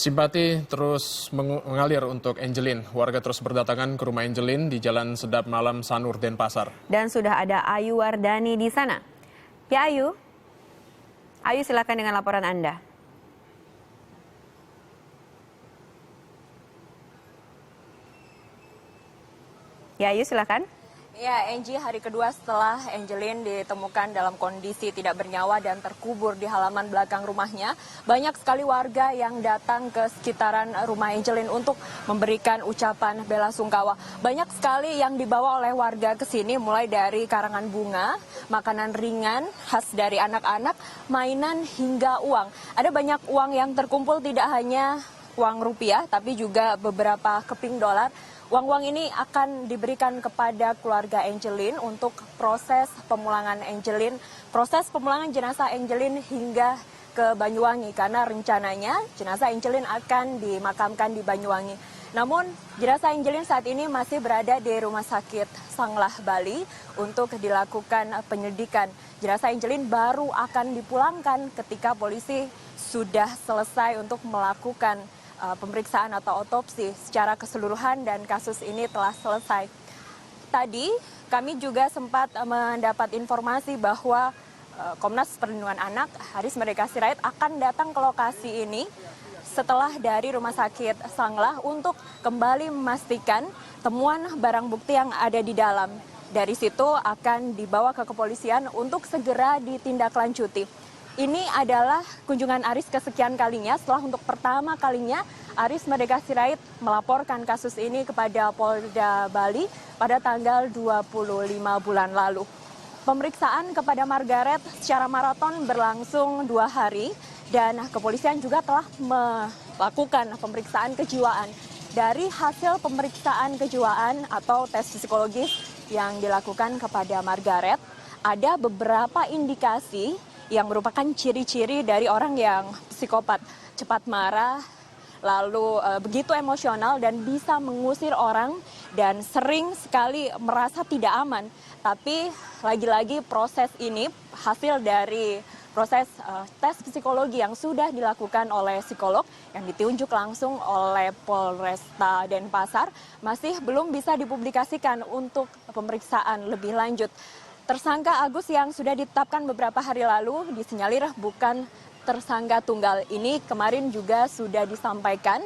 Simpati terus mengalir untuk Angelin. Warga terus berdatangan ke rumah Angelin di Jalan Sedap Malam, Sanur, Denpasar. Dan sudah ada Ayu Wardani di sana. Ya Ayu, Ayu silakan dengan laporan Anda. Ya Ayu silakan. Ya, Angie, hari kedua setelah Angelin ditemukan dalam kondisi tidak bernyawa dan terkubur di halaman belakang rumahnya, banyak sekali warga yang datang ke sekitaran rumah Angelin untuk memberikan ucapan bela sungkawa. Banyak sekali yang dibawa oleh warga ke sini, mulai dari karangan bunga, makanan ringan khas dari anak-anak, mainan hingga uang. Ada banyak uang yang terkumpul, tidak hanya uang rupiah, tapi juga beberapa keping dolar. Uang-uang ini akan diberikan kepada keluarga Angelin untuk proses pemulangan Angelin, proses pemulangan jenazah Angelin hingga ke Banyuwangi, karena rencananya jenazah Angelin akan dimakamkan di Banyuwangi. Namun jenazah Angelin saat ini masih berada di Rumah Sakit Sanglah, Bali untuk dilakukan penyelidikan. Jenazah Angelin baru akan dipulangkan ketika polisi sudah selesai untuk melakukan pemeriksaan atau otopsi secara keseluruhan dan kasus ini telah selesai. Tadi kami juga sempat mendapat informasi bahwa Komnas Perlindungan Anak Haris Merdeka Sirait akan datang ke lokasi ini setelah dari Rumah Sakit Sanglah untuk kembali memastikan temuan barang bukti yang ada di dalam. Dari situ akan dibawa ke kepolisian untuk segera ditindaklanjuti. Ini adalah kunjungan Aris kesekian kalinya setelah untuk pertama kalinya Haris Merdeka Sirait melaporkan kasus ini kepada Polda Bali pada tanggal 25 bulan lalu. Pemeriksaan kepada Margaret secara maraton berlangsung 2 hari dan kepolisian juga telah melakukan pemeriksaan kejiwaan. Dari hasil pemeriksaan kejiwaan atau tes psikologis yang dilakukan kepada Margaret, ada beberapa indikasi yang merupakan ciri-ciri dari orang yang psikopat, cepat marah, lalu begitu emosional dan bisa mengusir orang dan sering sekali merasa tidak aman. Tapi lagi-lagi proses ini hasil dari proses tes psikologi yang sudah dilakukan oleh psikolog yang ditunjuk langsung oleh Polresta Denpasar masih belum bisa dipublikasikan untuk pemeriksaan lebih lanjut. Tersangka Agus yang sudah ditetapkan beberapa hari lalu disinyalir bukan tersangka tunggal. Ini kemarin juga sudah disampaikan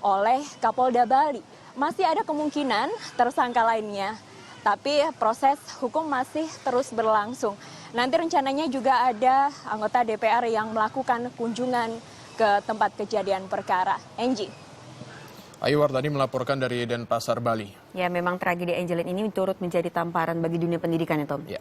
oleh Kapolda Bali. Masih ada kemungkinan tersangka lainnya, tapi proses hukum masih terus berlangsung. Nanti rencananya juga ada anggota DPR yang melakukan kunjungan ke tempat kejadian perkara. Angie. Ayu Wardani melaporkan dari Denpasar, Bali. Ya memang tragedi Angelin ini turut menjadi tamparan bagi dunia pendidikan ya Tom. Ya.